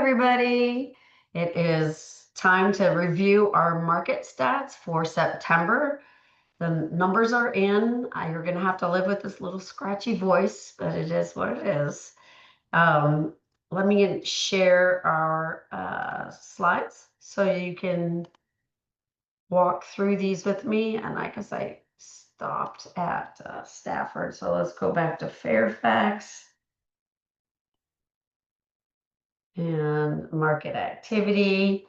everybody. It is time to review our market stats for September. The numbers are in. You're going to have to live with this little scratchy voice, but it is what it is. Let me share our slides so you can walk through these with me. And I guess I stopped at Stafford, so let's go back to Fairfax. And market activity,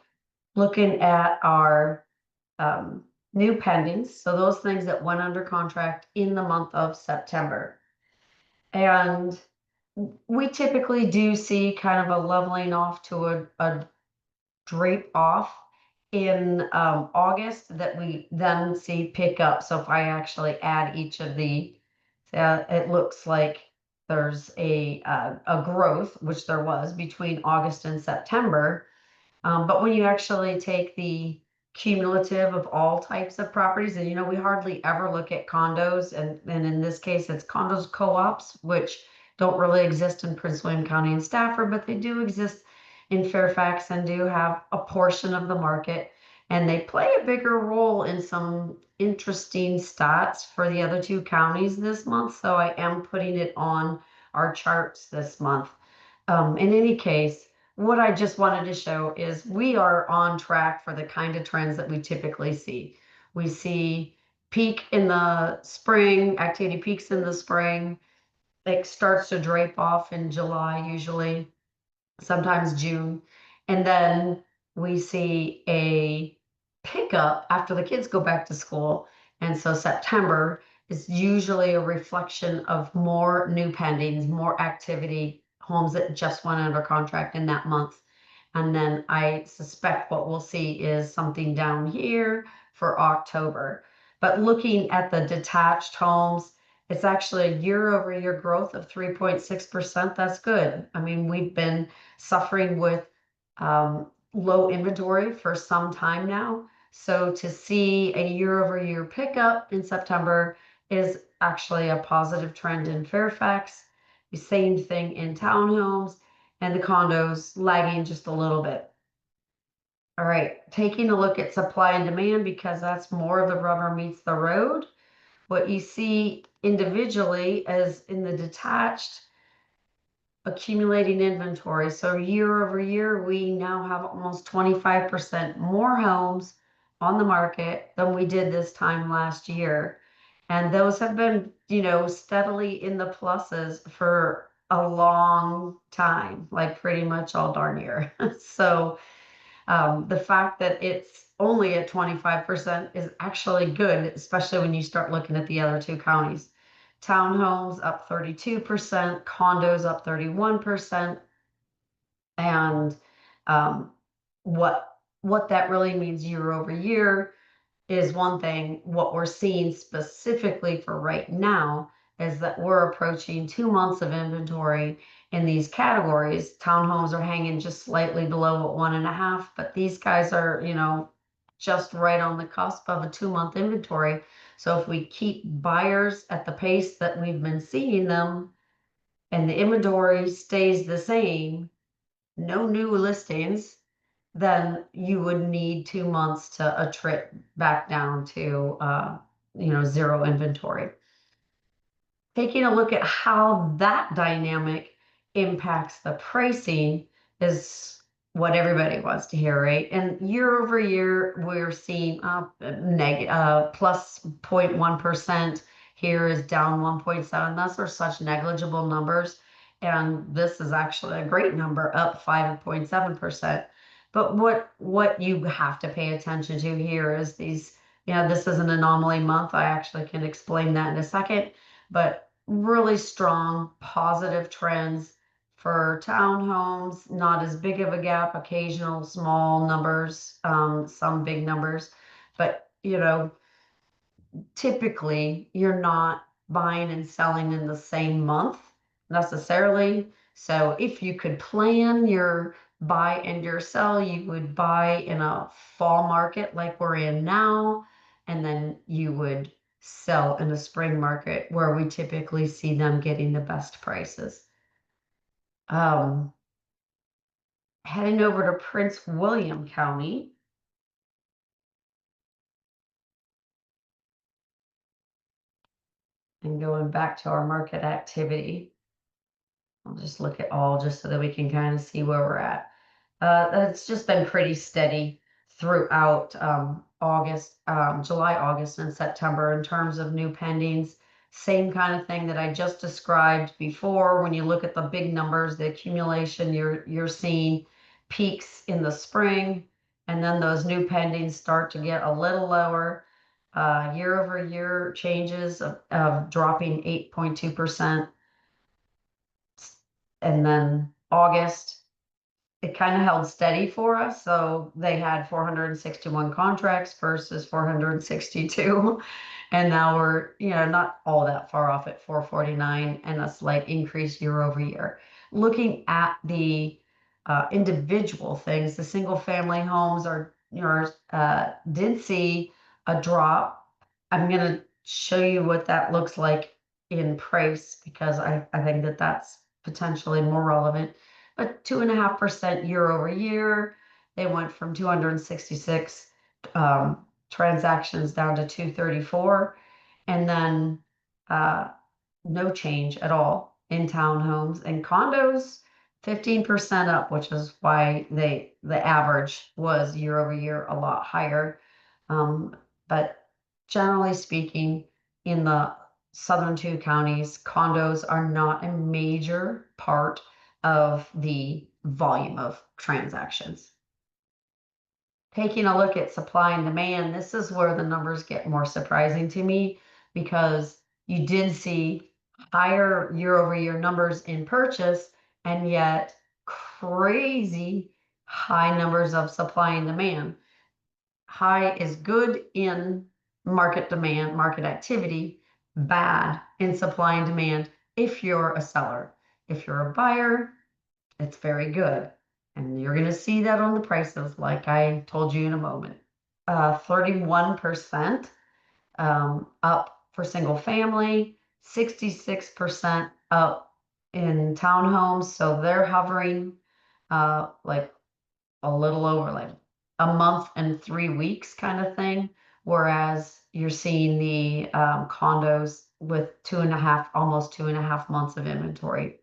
looking at our new pendings, so those things that went under contract in the month of September. And we typically do see kind of a leveling off to a drape off in August that we then see pick up. So if I actually add each of the, it looks like there's a growth, which there was between August and September. But when you actually take the cumulative of all types of properties, and we hardly ever look at condos, and in this case it's condos co-ops, which don't really exist in Prince William County and Stafford, but they do exist in Fairfax and do have a portion of the market, and they play a bigger role in some interesting stats for the other two counties this month. So I am putting it on our charts this month. In any case, what I just wanted to show is we are on track for the kind of trends that we typically see. We see peak in the spring, activity peaks in the spring. It starts to drape off in July, usually, sometimes June. And then we see a pickup after the kids go back to school. And so September is usually a reflection of more new pendings, more activity, homes that just went under contract in that month. And then I suspect what we'll see is something down here for October. But looking at the detached homes, it's actually a year-over-year growth of 3.6%. That's good. I mean, we've been suffering with low inventory for some time now. So to see a year-over-year pickup in September is actually a positive trend in Fairfax. The same thing in townhomes, and the condos lagging just a little bit. All right, taking a look at supply and demand, because that's more of the rubber meets the road. What you see individually as in the detached, accumulating inventory. So year over year, we now have almost 25% more homes on the market than we did this time last year. And those have been, steadily in the pluses for a long time, like pretty much all darn year. So the fact that it's only at 25% is actually good, especially when you start looking at the other two counties. Townhomes up 32%, condos up 31%. And what that really means year over year is one thing. What we're seeing specifically for right now is that we're approaching 2 months of inventory in these categories. Townhomes are hanging just slightly below at 1.5, but these guys are, just right on the cusp of a 2-month inventory. So if we keep buyers at the pace that we've been seeing them, and the inventory stays the same, no new listings, then you would need 2 months to attrit back down to zero inventory. Taking a look at how that dynamic impacts the pricing is what everybody wants to hear, right? And year over year, we're seeing plus 0.1%. Here is down 1.7. Those are such negligible numbers. And this is actually a great number, up 5.7%. But what you have to pay attention to here is these, this is an anomaly month. I actually can explain that in a second, but really strong positive trends for townhomes, not as big of a gap, occasional small numbers, some big numbers, but typically you're not buying and selling in the same month necessarily. So if you could plan your buy and your sell, you would buy in a fall market like we're in now, and then you would sell in the spring market where we typically see them getting the best prices. Heading over to Prince William County. And going back to our market activity. I'll just look at all just so that we can kind of see where we're at. It's just been pretty steady throughout July, August, and September in terms of new pendings. Same kind of thing that I just described before. When you look at the big numbers, the accumulation, you're seeing peaks in the spring, and then those new pendings start to get a little lower. Year over year changes of dropping 8.2%. And then August, it kind of held steady for us. So they had 461 contracts versus 462. And now we're, not all that far off at 449 and a slight increase year over year. Looking at the individual things, the single family homes did see a drop. I'm going to show you what that looks like in price because I think that that's potentially more relevant. But 2.5% year over year. They went from 266 transactions down to 234, and then no change at all in townhomes and condos. 15% up, which is why the average was year over year a lot higher. But generally speaking, in the southern two counties, condos are not a major part of the volume of transactions. Taking a look at supply and demand, this is where the numbers get more surprising to me because you did see higher year over year numbers in purchase and yet crazy high numbers of supply and demand. High is good in market demand, market activity, bad in supply and demand if you're a seller. If you're a buyer, it's very good. And you're going to see that on the prices, like I told you in a moment. 31% up for single family, 66% up in townhomes. So they're hovering like a little over like a month and 3 weeks kind of thing. Whereas you're seeing the condos with almost 2.5 months of inventory.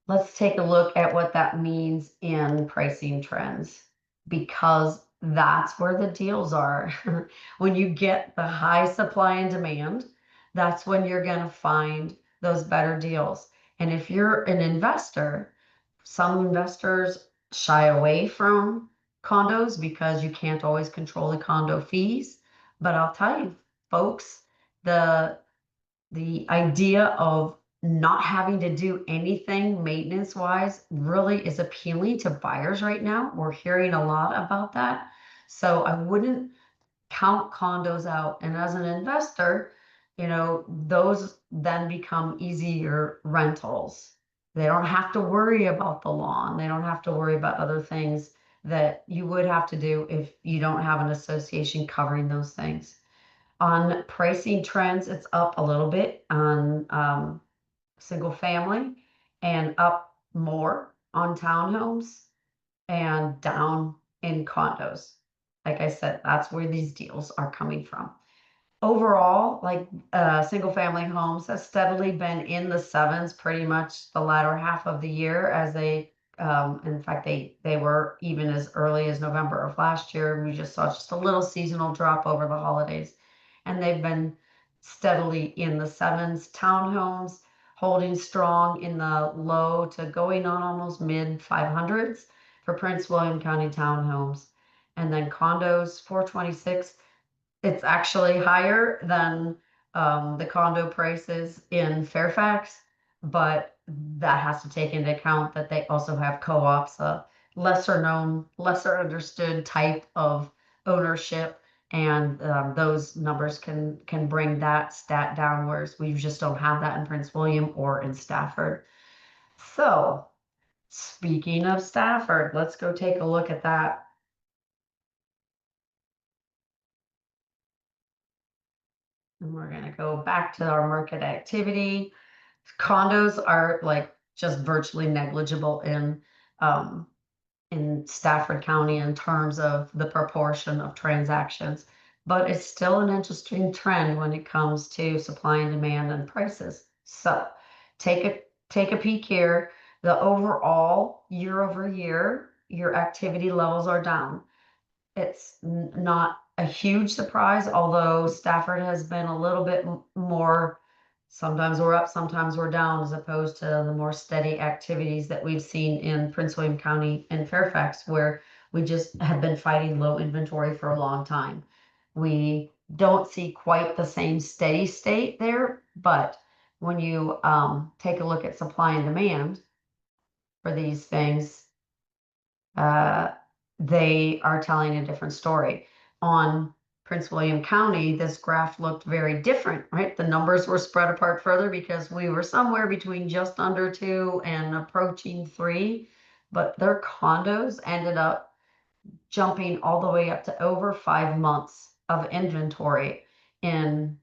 Let's take a look at what that means in pricing trends because that's where the deals are. When you get the high supply and demand, that's when you're going to find those better deals. And if you're an investor, some investors shy away from condos because you can't always control the condo fees. But I'll tell you, folks, the idea of not having to do anything maintenance wise really is appealing to buyers right now. We're hearing a lot about that. So I wouldn't count condos out. And as an investor, those then become easier rentals. They don't have to worry about the lawn. They don't have to worry about other things that you would have to do if you don't have an association covering those things. On pricing trends, it's up a little bit on single family and up more on townhomes and down in condos. Like I said, that's where these deals are coming from. Overall, like single family homes has steadily been in the sevens pretty much the latter half of the year as in fact, they were even as early as November of last year. We just saw just a little seasonal drop over the holidays. And they've been steadily in the sevens. Townhomes holding strong in the low to going on almost mid 500s for Prince William County townhomes. And then condos, 426. It's actually higher than the condo prices in Fairfax, but that has to take into account that they also have co-ops, a lesser known, lesser understood type of ownership, and those numbers can bring that stat down, whereas we just don't have that in Prince William or in Stafford. So speaking of Stafford, let's go take a look at that. And we're going to go back to our market activity. Condos are like just virtually negligible in Stafford County in terms of the proportion of transactions. But it's still an interesting trend when it comes to supply and demand and prices. So take a peek here. The overall year over year, your activity levels are down. It's not a huge surprise, although Stafford has been a little bit more, sometimes we're up, sometimes we're down, as opposed to the more steady activities that we've seen in Prince William County and Fairfax, where we just have been fighting low inventory for a long time. We don't see quite the same steady state there, but when you take a look at supply and demand for these things, uh, they are telling a different story. On Prince William County, this graph looked very different, right? The numbers were spread apart further because we were somewhere between just under 2 and approaching 3, but their condos ended up jumping all the way up to over 5 months of inventory in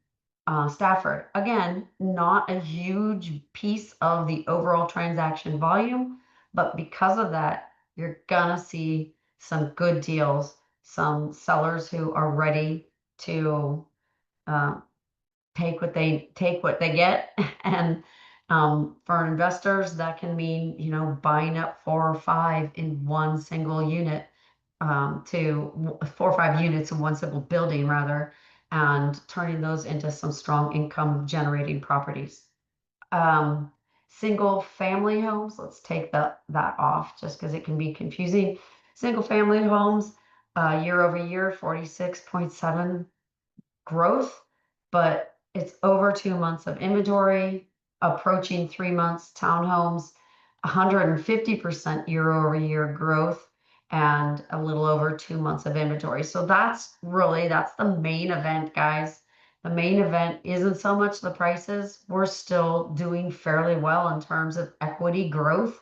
Stafford. Again, not a huge piece of the overall transaction volume, but because of that, you're gonna see some good deals, some sellers who are ready to uh, take what they get, and for investors, that can mean, you know, buying up 4 or 5 in one single unit, to 4 or 5 units in one single building rather, and turning those into some strong income generating properties. Um, Single family homes, let's take that off just because it can be confusing. Single family homes, year over year, 46.7 growth, but it's over 2 months of inventory, approaching 3 months. Townhomes, 150% year over year growth, and a little over 2 months of inventory. So that's the main event, guys. The main event isn't so much the prices. We're still doing fairly well in terms of equity growth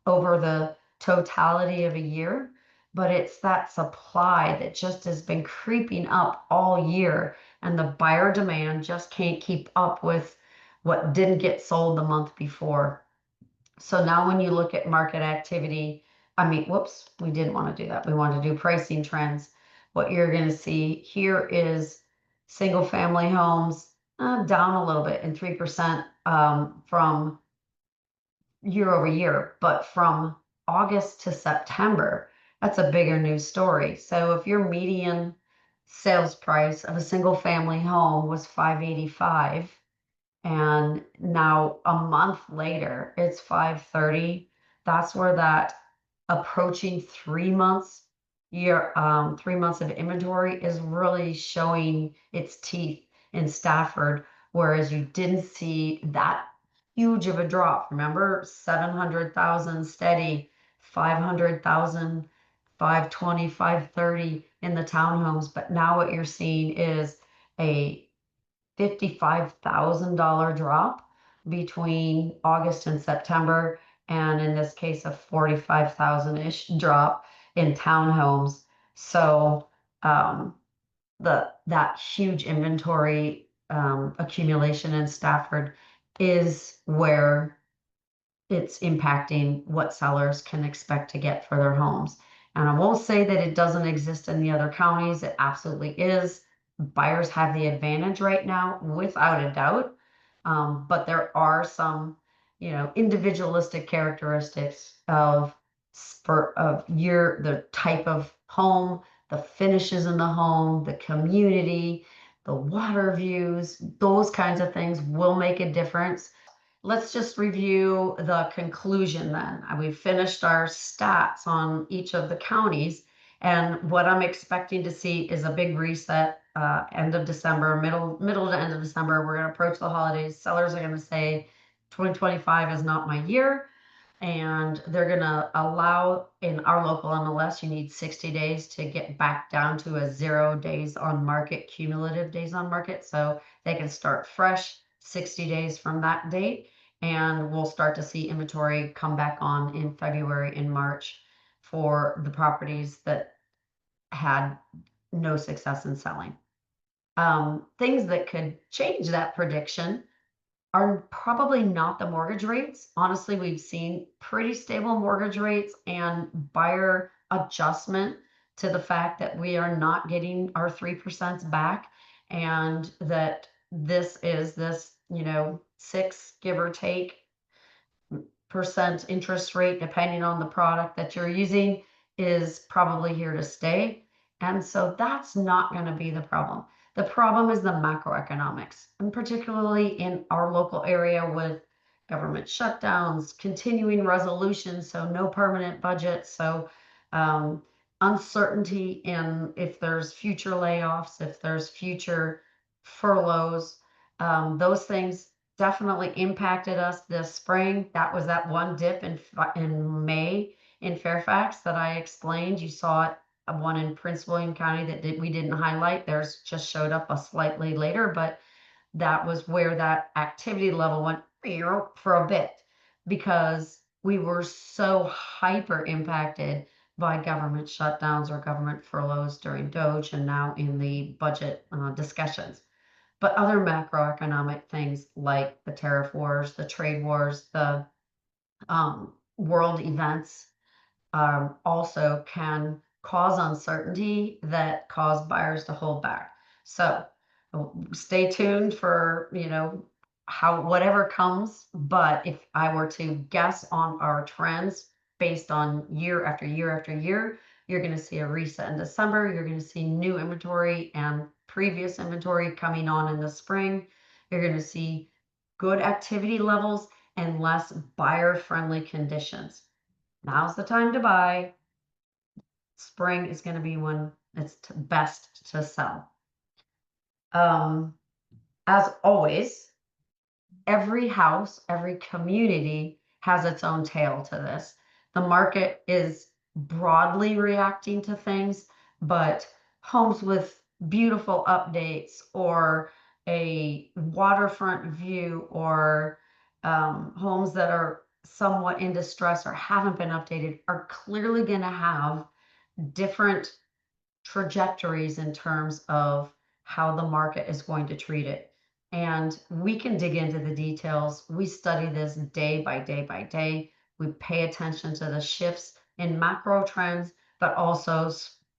over the totality of a year, but it's that supply that just has been creeping up all year, and the buyer demand just can't keep up with what didn't get sold the month before. So now when you look at market activity, I mean, whoops, we didn't want to do that. We want to do pricing trends. What you're going to see here is single family homes down a little bit in 3% from year over year, but from August to September, that's a bigger news story. So if your median sales price of a single family home was 585, and now a month later it's 530, that's where that approaching 3 months 3 months of inventory is really showing its teeth in Stafford, whereas you didn't see that huge of a drop. Remember, 700,000 steady, 500,000, 520, 530 in the townhomes, but now what you're seeing is a $55,000 drop between August and September, and in this case, a 45,000-ish drop in townhomes. So that huge inventory accumulation in Stafford is where it's impacting what sellers can expect to get for their homes. And I won't say that it doesn't exist in the other counties. It absolutely is. Buyers have the advantage right now, without a doubt. But there are some, you know, individualistic characteristics of the type of home, the finishes in the home, the community, the water views, those kinds of things will make a difference. Let's just review the conclusion then. We've finished our stats on each of the counties, and what I'm expecting to see is a big reset, end of December, middle to end of December. We're going to approach the holidays. Sellers are going to say 2025 is not my year, and they're going to allow, in our local MLS, you need 60 days to get back down to a 0 days on market, cumulative days on market, so they can start fresh 60 days from that date. And we'll start to see inventory come back on in February and March for the properties that had no success in selling. Things that could change that prediction are probably not the mortgage rates. Honestly, we've seen pretty stable mortgage rates and buyer adjustment to the fact that we are not getting our 3% back, and that this is this, 6, give or take, percent interest rate, depending on the product that you're using, is probably here to stay. And so that's not going to be the problem. The problem is the macroeconomics, and particularly in our local area with government shutdowns, continuing resolutions, so no permanent budget. So uncertainty in if there's future layoffs, if there's future furloughs, those things definitely impacted us this spring. That was that one dip in May in Fairfax that I explained. You saw it, one in Prince William County that we didn't highlight. Theirs just showed up a slightly later, but that was where that activity level went for a bit, because we were so hyper impacted by government shutdowns or government furloughs during Doge and now in the budget discussions. But other macroeconomic things like the tariff wars, the trade wars, the world events also can cause uncertainty that cause buyers to hold back. So stay tuned for, how whatever comes. But if I were to guess on our trends based on year after year after year, you're going to see a reset in December. You're going to see new inventory and previous inventory coming on in the spring. You're going to see good activity levels and less buyer-friendly conditions. Now's the time to buy. Spring is going to be when it's best to sell. As always, every house, every community has its own tale to this. The market is broadly reacting to things, but homes with beautiful updates or a waterfront view or homes that are somewhat in distress or haven't been updated are clearly going to have different trajectories in terms of how the market is going to treat it. And we can dig into the details. We study this day by day by day. We pay attention to the shifts in macro trends, but also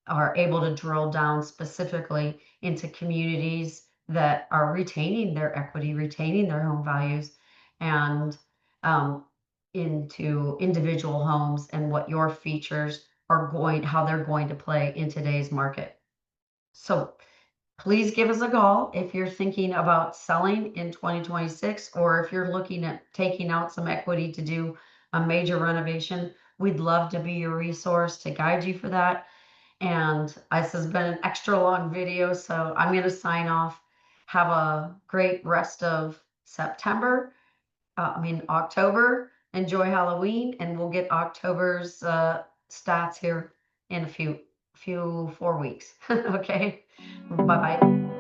are able to drill down specifically into communities that are retaining their equity, retaining their home values, and into individual homes and what your features are how they're going to play in today's market. So please give us a call if you're thinking about selling in 2026, or if you're looking at taking out some equity to do a major renovation. We'd love to be your resource to guide you for that. And this has been an extra long video, so I'm going to sign off. Have a great rest of October. Enjoy Halloween, and we'll get October's stats here in a few 4 weeks. Okay, bye bye.